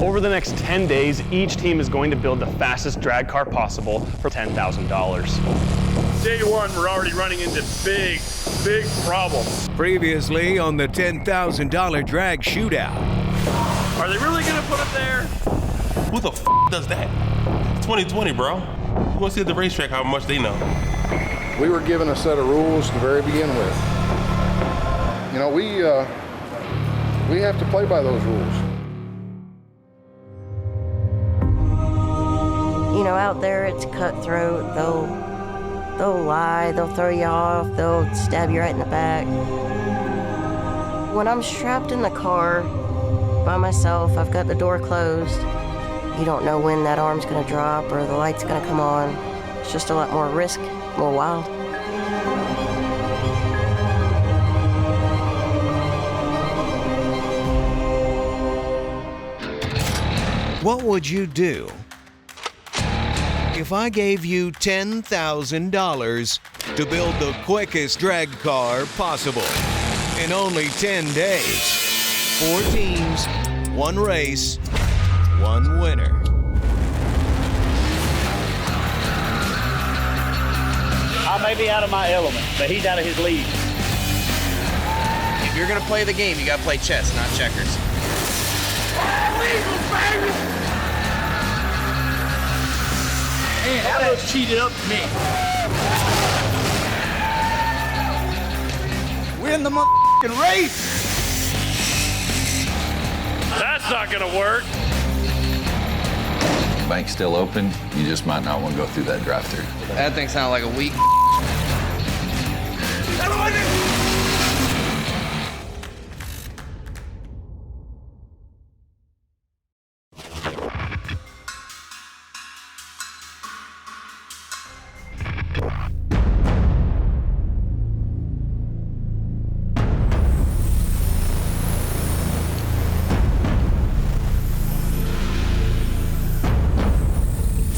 Over the next 10 days, each team is going to build the fastest drag car possible for $10,000. Day one, we're already running into big problems. Previously on the $10,000 Drag Shootout. Are they really gonna put it there? Who the f does that? 2020, bro. You wanna see at the racetrack how much they know. We were given a set of rules to very begin with. You know, we have to play by those rules. You know, out there it's cutthroat. They'll lie, they'll throw you off, they'll stab you right in the back. When I'm strapped in the car by myself, I've got the door closed. You don't know when that arm's gonna drop or the light's gonna come on. It's just a lot more risk, more wild. What would you do if I gave you $10,000 to build the quickest drag car possible in only 10 days? 4 teams, 1 race, 1 winner. I may be out of my element, but he's out of his league. If you're gonna play the game, you gotta play chess, not checkers. Man, that was cheated up to me. Win the motherfucking race! That's not gonna work. Bank's still open. You just might not want to go through that drive-thru. That thing sounded like a weak.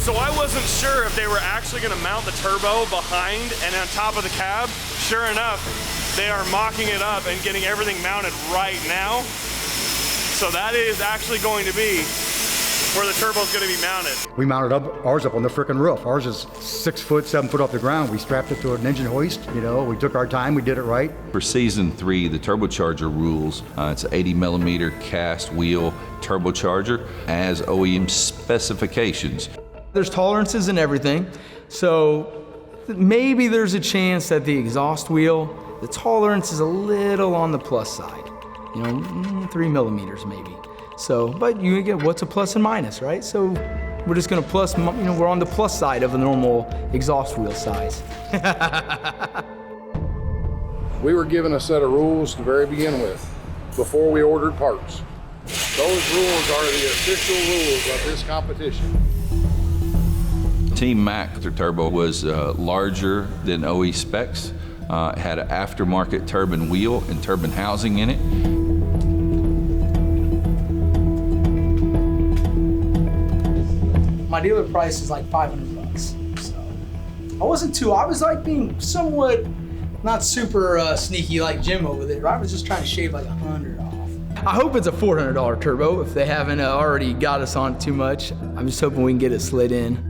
So I wasn't sure if they were actually gonna mount the turbo behind and on top of the cab. Sure enough, they are mocking it up and getting everything mounted right now. So that is actually going to be where the turbo is gonna be mounted. We mounted ours up on the frickin' roof. Ours is 6 foot, 7 foot off the ground. We strapped it to an engine hoist. You know, we took our time, we did it right. For season 3, the turbocharger rules, it's an 80 millimeter cast wheel turbocharger as OEM specifications. There's tolerances in everything, so maybe there's a chance that the exhaust wheel, the tolerance is a little on the plus side. You know, 3 millimeters maybe. So, but you get what's a plus and minus, right? So we're just gonna plus, you know, we're on the plus side of a normal exhaust wheel size. We were given a set of rules to very begin with before we ordered parts. Those rules are the official rules of this competition. Team Mac turbo was larger than OE specs. It had an aftermarket turbine wheel and turbine housing in it. My dealer price is like $500, so I was like being somewhat not super sneaky like Jim over there. I was just trying to shave like $100 off. I hope it's a $400 turbo if they haven't already got us on it too much. I'm just hoping we can get it slid in.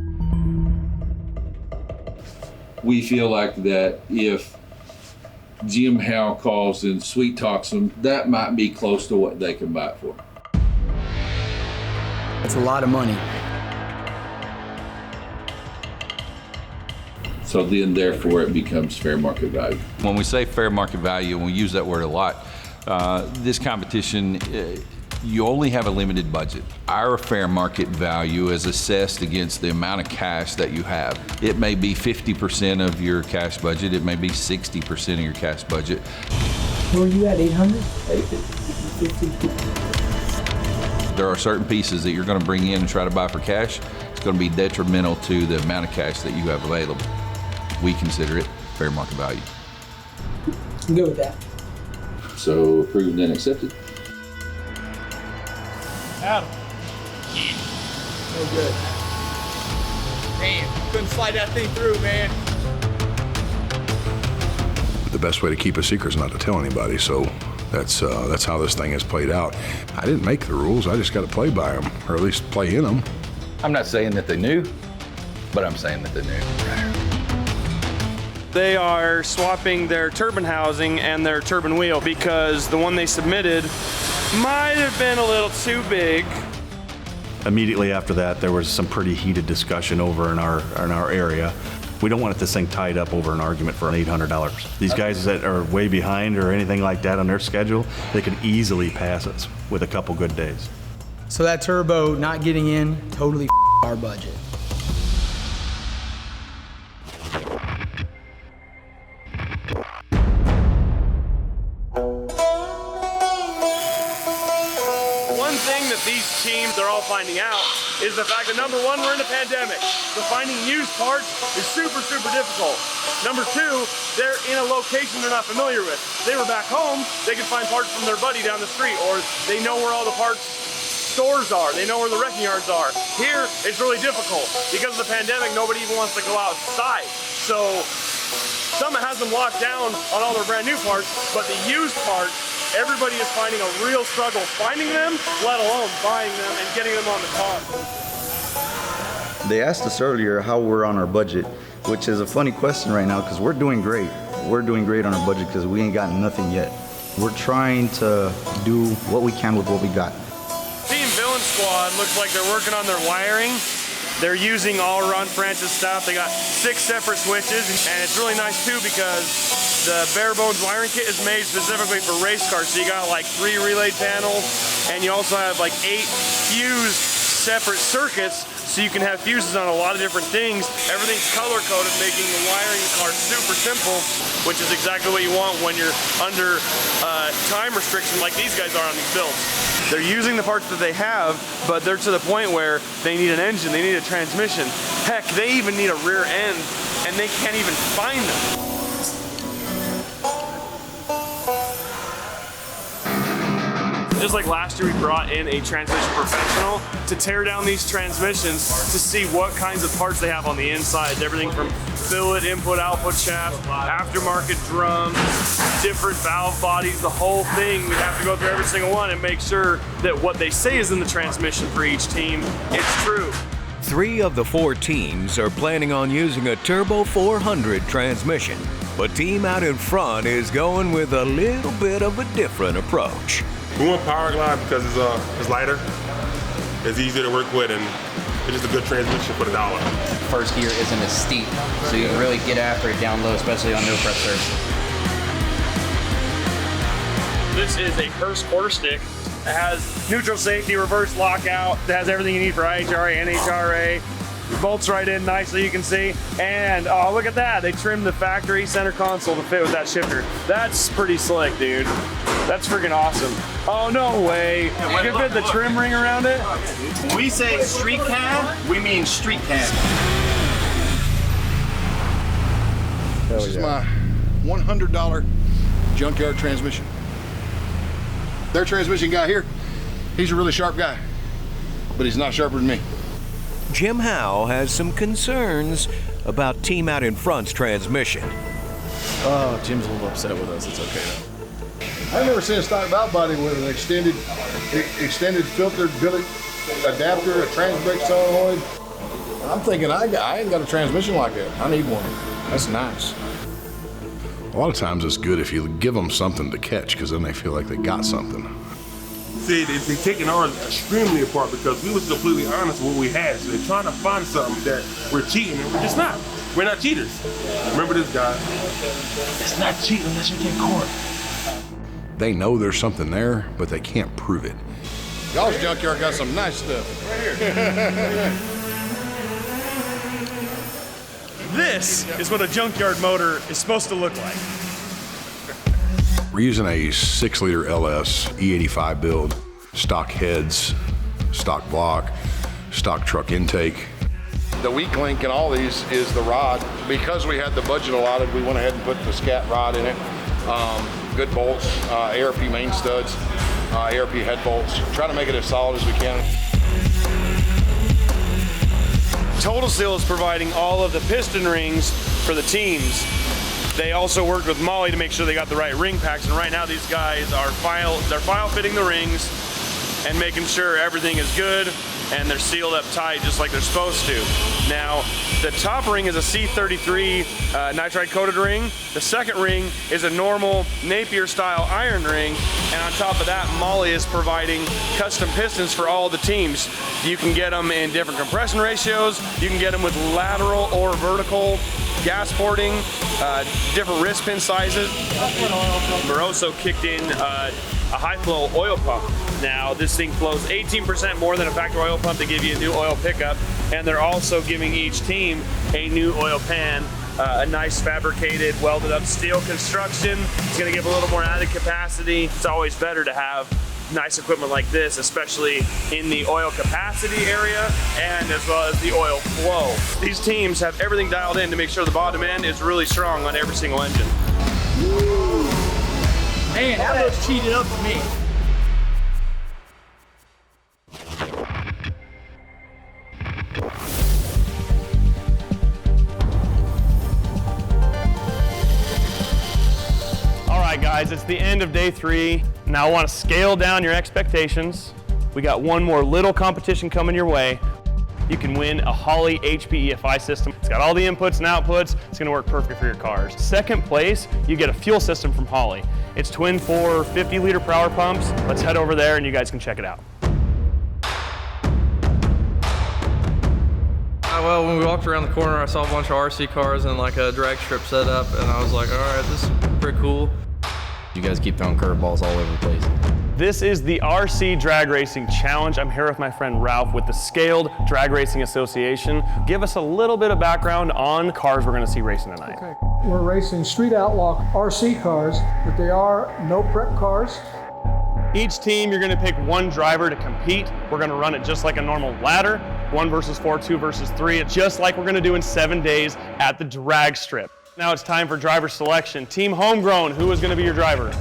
We feel like that if Jim Howe calls and sweet talks them, that might be close to what they can buy it for. That's a lot of money. So then, therefore, it becomes fair market value. When we say fair market value, and we use that word a lot, this competition, you only have a limited budget. Our fair market value is assessed against the amount of cash that you have. It may be 50% of your cash budget. It may be 60% of your cash budget. Where are you at, 800? 850? There are certain pieces that you're going to bring in and try to buy for cash. It's going to be detrimental to the amount of cash that you have available. We consider it fair market value. I'm good with that. So approved and accepted. Adam. So good. Damn, couldn't slide that thing through, man. The best way to keep a secret is not to tell anybody, so That's how this thing has played out. I didn't make the rules. I just got to play by them, or at least play in them. I'm not saying that they knew, but I'm saying that they knew. They are swapping their turbine housing and their turbine wheel because the one they submitted might have been a little too big. Immediately after that, there was some pretty heated discussion over in our area. We don't want this thing tied up over an argument for $800. These guys that are way behind or anything like that on their schedule, they could easily pass us with a couple good days. So that turbo not getting in totally our budget. One thing that these teams are all finding out is the fact that number one, we're in a pandemic. So finding used parts is super, super difficult. Number two, they're in a location they're not familiar with. If they were back home, they could find parts from their buddy down the street, or they know where all the parts stores are. They know where the wrecking yards are. Here, it's really difficult. Because of the pandemic, nobody even wants to go outside. So Summit has them locked down on all their brand new parts, but the used parts, everybody is finding a real struggle finding them, let alone buying them and getting them on the car. They asked us earlier how we're on our budget, which is a funny question right now because we're doing great. We're doing great on our budget because we ain't gotten nothing yet. We're trying to do what we can with what we got. Team Villain Squad looks like they're working on their wiring. They're using all Ron Francis stuff. They got 6 separate switches, and it's really nice too because the bare bones wiring kit is made specifically for race cars. So you got like 3 relayed panels, and you also have like 8 fused separate circuits, so you can have fuses on a lot of different things. Everything's color coded, making the wiring the car super simple, which is exactly what you want when you're under time restriction like these guys are on these builds. They're using the parts that they have, but they're to the point where they need an engine, they need a transmission. Heck, they even need a rear end, and they can't even find them. Just like last year, we brought in a transmission professional to tear down these transmissions to see what kinds of parts they have on the inside. Everything from billet, input, output shaft, aftermarket drums, different valve bodies, the whole thing. We have to go through every single one and make sure that what they say is in the transmission for each team, it's true. 3 of the 4 teams are planning on using a Turbo 400 transmission, but team out in front is going with a little bit of a different approach. We want Power Glide because it's lighter, it's easier to work with, and it's just a good transmission for the dollar. First gear isn't as steep, so you can really get after it down low, especially on no prep surface. This is a Hurst quarter stick. It has neutral safety, reverse lockout. It has everything you need for IHRA and NHRA. Bolts right in nicely, you can see. And oh, look at that. They trimmed the factory center console to fit with that shifter. That's pretty slick, dude. That's freaking awesome. Oh, no way. You can fit the trim ring around it? When we say street cab, we mean street cab. This is my $100 junkyard transmission. Their transmission guy here, he's a really sharp guy, but he's not sharper than me. Jim Howe has some concerns about team out in front's transmission. Oh, Jim's a little upset with us. It's okay though. I've never seen a stock valve body with an extended filtered billet adapter, a trans brake solenoid. I'm thinking I ain't got a transmission like that. I need one. That's nice. A lot of times it's good if you give them something to catch, because then they feel like they got something. See, they're taking ours extremely apart because we was completely honest with what we had. So they're trying to find something that we're cheating, and we're just not. We're not cheaters. Remember this, guy. It's not cheating unless you get caught. They know there's something there, but they can't prove it. Y'all's junkyard got some nice stuff. Right here. This is what a junkyard motor is supposed to look like. We're using a 6-liter LS E85 build, stock heads, stock block, stock truck intake. The weak link in all these is the rod. Because we had the budget allotted, we went ahead and put the scat rod in it. Good bolts, ARP main studs, ARP head bolts. Try to make it as solid as we can. Total Seal is providing all of the piston rings for the teams. They also worked with Molly to make sure they got the right ring packs, and right now these guys are they're file fitting the rings and making sure everything is good and they're sealed up tight just like they're supposed to. Now, the top ring is a C33 nitride coated ring. The second ring is a normal Napier style iron ring, and on top of that, Molly is providing custom pistons for all the teams. You can get them in different compression ratios, you can get them with lateral or vertical gas porting, different wrist pin sizes. Moroso kicked in a high flow oil pump. Now this thing flows 18% more than a factory oil pump to give you a new oil pickup, and they're also giving each team a new oil pan, a nice fabricated welded up steel construction. It's going to give a little more added capacity. It's always better to have nice equipment like this, especially in the oil capacity area and as well as the oil flow. These teams have everything dialed in to make sure the bottom end is really strong on every single engine. Man, that looks cheated up for me. All right, guys, it's the end of day 3. Now I want to scale down your expectations. We got one more little competition coming your way. You can win a Holley HP EFI system. It's got all the inputs and outputs. It's gonna work perfect for your cars. Second place, you get a fuel system from Holley. It's twin 4 50-liter per hour pumps. Let's head over there and you guys can check it out. Well, when we walked around the corner, I saw a bunch of RC cars and like a drag strip set up, and I was like, all right, this is pretty cool. You guys keep throwing curveballs all over the place. This is the RC Drag Racing Challenge. I'm here with my friend Ralph with the Scaled Drag Racing Association. Give us a little bit of background on cars we're going to see racing tonight. Okay. We're racing street outlaw RC cars, but they are no prep cars. Each team, you're going to pick one driver to compete. We're going to run it just like a normal ladder, 1 versus 4, 2 versus 3, just like we're going to do in 7 days at the drag strip. Now it's time for driver selection. Team Homegrown, who is going to be your driver?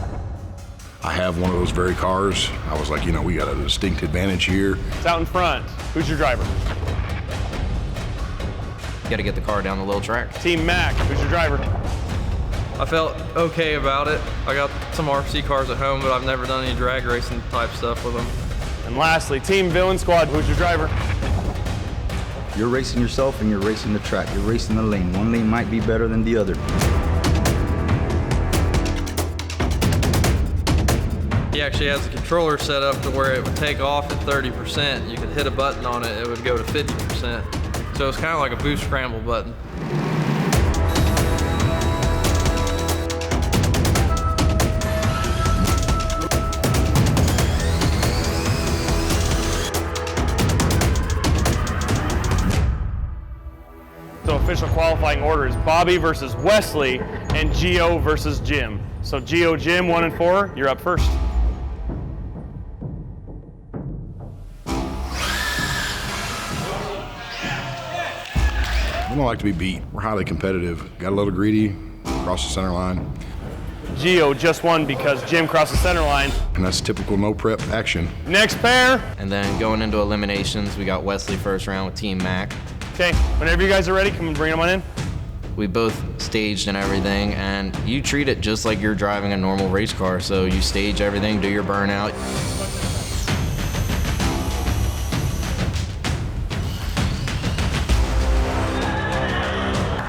I have one of those very cars. I was like, we got a distinct advantage here. It's out in front. Who's your driver? You gotta get the car down the little track. Team Mac, who's your driver? I felt okay about it. I got some RC cars at home, but I've never done any drag racing type stuff with them. And lastly, Team Villain Squad, who's your driver? You're racing yourself and you're racing the track. You're racing the lane. One lane might be better than the other. He actually has a controller set up to where it would take off at 30%. You could hit a button on it, it would go to 50%. So it's kind of like a boost scramble button. So official qualifying order is Bobby versus Wesley and Gio versus Jim. So Gio, Jim, 1 and 4, you're up first. I don't like to be beat. We're highly competitive. Got a little greedy, cross the center line. Gio just won because Jim crossed the center line. And that's typical no prep action. Next pair. And then going into eliminations, we got Wesley first round with Team Mac. Okay, whenever you guys are ready, come and bring them on in. We both staged and everything, and you treat it just like you're driving a normal race car. So you stage everything, do your burnout.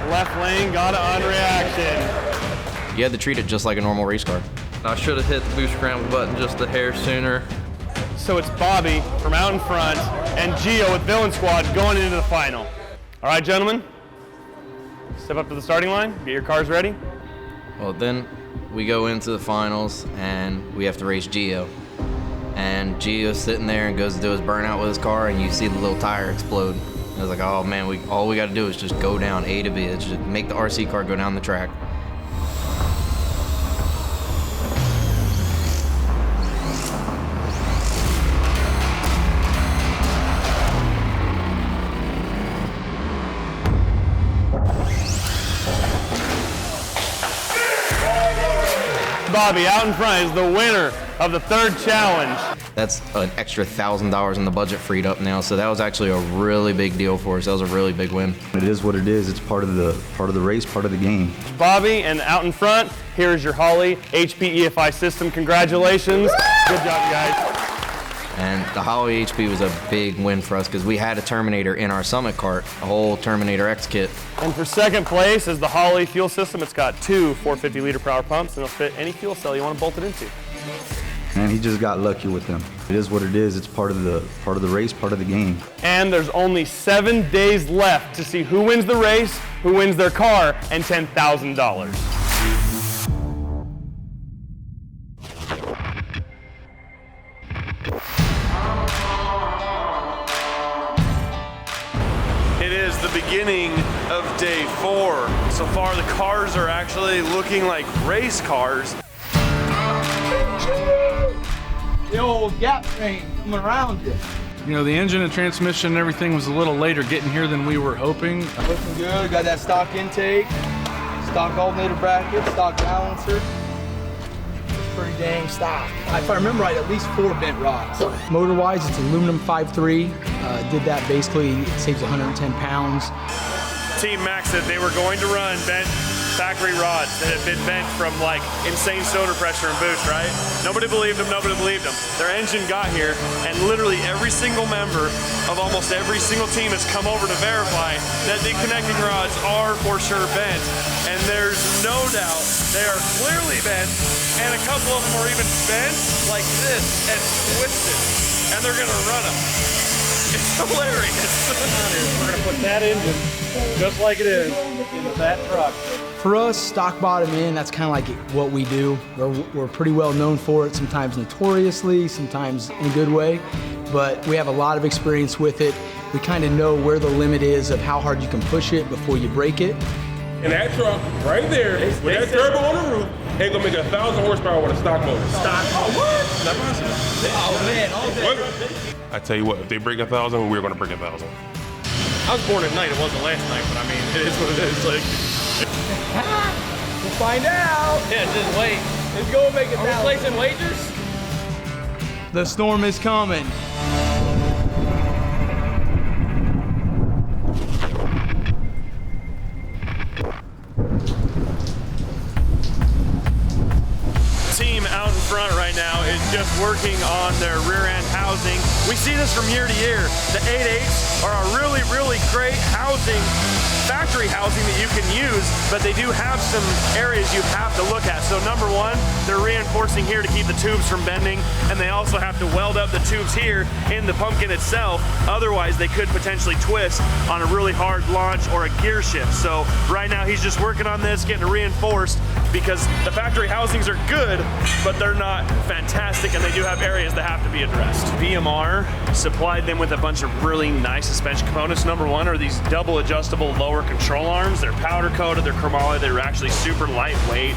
Left lane, got it on reaction. You had to treat it just like a normal race car. I should have hit the boost scramble button just a hair sooner. So it's Bobby from out in front and Gio with Villain Squad going into the final. All right, gentlemen, step up to the starting line, get your cars ready. Well, then we go into the finals and we have to race Gio. And Gio's sitting there and goes to do his burnout with his car, and you see the little tire explode. I was like, oh man, all we got to do is just go down A to B. It's just make the RC car go down the track. Bobby out in front is the winner of the third challenge. That's an extra $1,000 in the budget freed up now, so that was actually a really big deal for us. That was a really big win. It is what it is. It's part of the race, part of the game. Bobby, and out in front, here is your Holley HP EFI system. Congratulations. Good job, you guys. And the Holley HP was a big win for us because we had a Terminator in our Summit cart, a whole Terminator X kit. And for second place is the Holley fuel system. It's got two 450-liter power pumps, and it'll fit any fuel cell you want to bolt it into. And he just got lucky with them. It is what it is. It's part of the race, part of the game. And there's only 7 days left to see who wins the race, who wins their car, and $10,000. It is the beginning of day 4. So far, the cars are actually looking like race cars. The old gap train coming around you. You know, the engine and transmission and everything was a little later getting here than we were hoping. Looking good. Got that stock intake, stock alternator bracket, stock balancer. It's pretty dang stock. If I remember right, at least 4 bent rods. Motor-wise, it's aluminum 5.3. Did that basically, it saves 110 pounds. Team Max said they were going to run bent factory rods that had been bent from like insane stoner pressure and boost, right? Nobody believed them, nobody believed them. Their engine got here, and literally every single member of almost every single team has come over to verify that the connecting rods are for sure bent. And there's no doubt they are clearly bent, and a couple of them are even bent like this and twisted, and they're gonna run them. It's hilarious. We're gonna put that engine, just like it is, into that truck. For us, stock bottom in, that's kind of like what we do. We're pretty well known for it, sometimes notoriously, sometimes in a good way, but we have a lot of experience with it. We kind of know where the limit is of how hard you can push it before you break it. And that truck right there, with that turbo on the roof, ain't gonna make 1,000 horsepower with a stock motor. Stock. Oh, what? Not possible. Oh man, all day. I tell you what, if they break 1,000, we're gonna break 1,000. I was born at night, it wasn't last night, but I mean, it is what it is. Like, we'll find out. Yeah, just wait. Let's go make it. Are we placing wagers? The storm is coming. team out in front right now is just working on their rear end housing. We see this from year to year. The 8.8s are a really, really great housing, factory housing that you can use, but they do have some areas you have to look at. So number one, they're reinforcing here to keep the tubes from bending, and they also have to weld up the tubes here in the pumpkin itself. Otherwise, they could potentially twist on a really hard launch or a gear shift. So right now, he's just working on this, getting it reinforced, because the factory housings are good, but they're not fantastic, and they do have areas that have to be addressed. VMR supplied them with a bunch of really nice suspension components. Number one are these double adjustable lower control arms. They're powder coated, they're chromoly, they're actually super lightweight.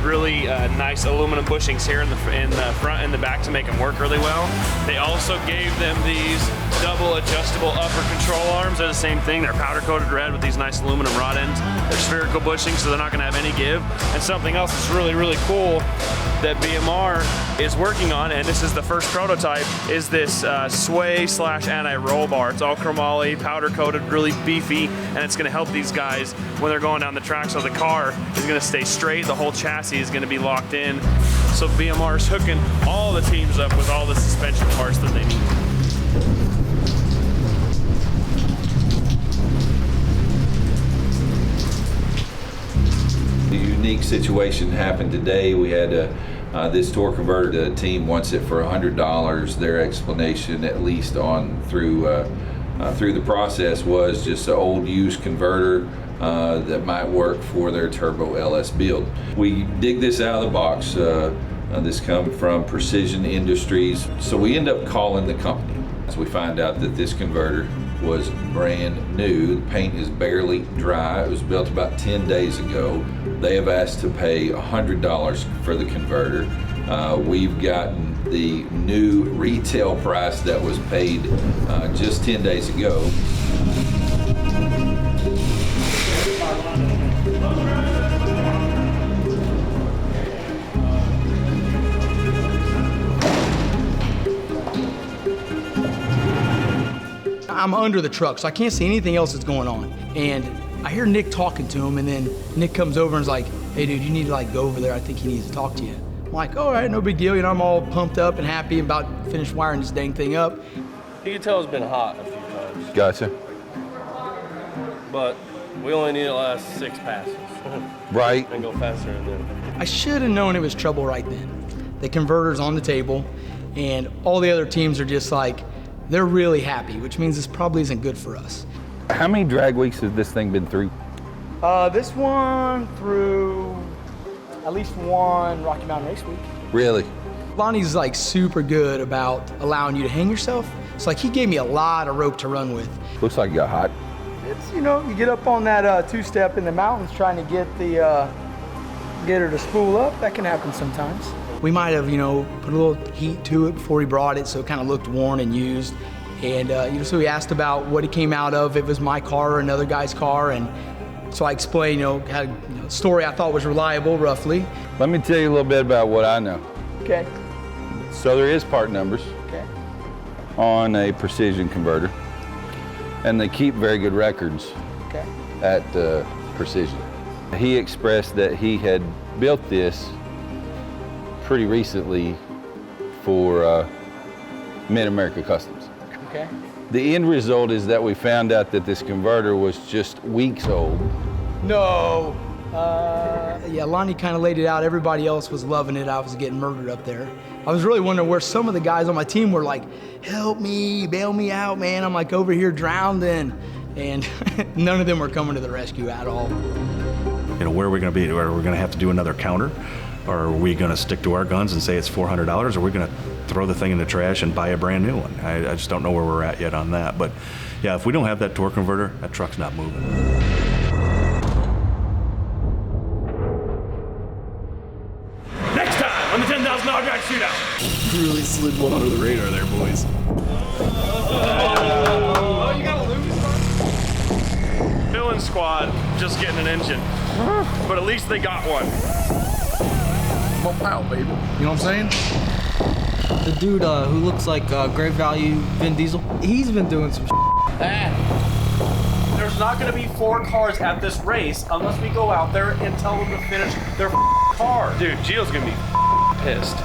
Really nice aluminum bushings here in the front and the back to make them work really well. They also gave them these double adjustable upper control arms. They're the same thing. They're powder coated red with these nice aluminum rod ends. They're spherical bushings, so they're not gonna have any give. And something else that's really, really cool that BMR is working on, and this is the first prototype, is this sway / anti-roll bar. It's all chromoly, powder coated, really beefy, and it's gonna help these guys when they're going down the track, so the car is gonna stay straight, the whole chassis is gonna be locked in. So BMR is hooking all the teams up with all the suspension parts that they need. The unique situation happened today. We had this torque converter. The team wants it for $100. Their explanation, at least on through the process, was just an old used converter that might work for their turbo LS build. We dig this out of the box. This comes from Precision Industries. So we end up calling the company. So we find out that this converter was brand new. The paint is barely dry. It was built about 10 days ago. They have asked to pay $100 for the converter. We've gotten the new retail price that was paid just 10 days ago. I'm under the truck, so I can't see anything else that's going on. And I hear Nick talking to him, and then Nick comes over and is like, hey dude, you need to like go over there. I think he needs to talk to you. I'm like, all right, no big deal. You know, I'm all pumped up and happy about to finish wiring this dang thing up. You can tell it's been hot a few times. Gotcha. But we only need to last 6 passes. Right. And go faster than them. I should have known it was trouble right then. The converter's on the table, and all the other teams are just like, they're really happy, which means this probably isn't good for us. How many drag weeks has this thing been through? This one through at least one Rocky Mountain Race Week. Really? Lonnie's like super good about allowing you to hang yourself. It's like he gave me a lot of rope to run with. Looks like you got hot. It's, you know, you get up on that two-step in the mountains trying to get the get her to spool up. That can happen sometimes. We might have, you know, put a little heat to it before he brought it, so it kind of looked worn and used. And you know, so he asked about what it came out of, if it was my car or another guy's car, and so I explained, you know, had a story I thought was reliable, roughly. Let me tell you a little bit about what I know. Okay. So there is part numbers Okay. on a precision converter, and they keep very good records Okay. at Precision. He expressed that he had built this pretty recently for Mid-America Customs. Okay. The end result is that we found out that this converter was just weeks old. No. Yeah, Lonnie kind of laid it out. Everybody else was loving it. I was getting murdered up there. I was really wondering where some of the guys on my team were like, help me, bail me out, man. I'm like over here drowning. And none of them were coming to the rescue at all. You know, where are we going to be? Are we going to have to do another counter? Or are we going to stick to our guns and say it's $400? Or are we going to throw the thing in the trash and buy a brand new one? I just don't know where we're at yet on that. But yeah, if we don't have that torque converter, that truck's not moving. Next time on the $10,000 Drag Shootout. Really slid one under the radar there, boys. Oh, you got a Lewis car? Villain squad just getting an engine. But at least they got one. Wow, baby. You know what I'm saying? The dude who looks like Great Value Vin Diesel, he's been doing some There's not going to be 4 cars at this race unless we go out there and tell them to finish their car. Dude, Gio's gonna be pissed.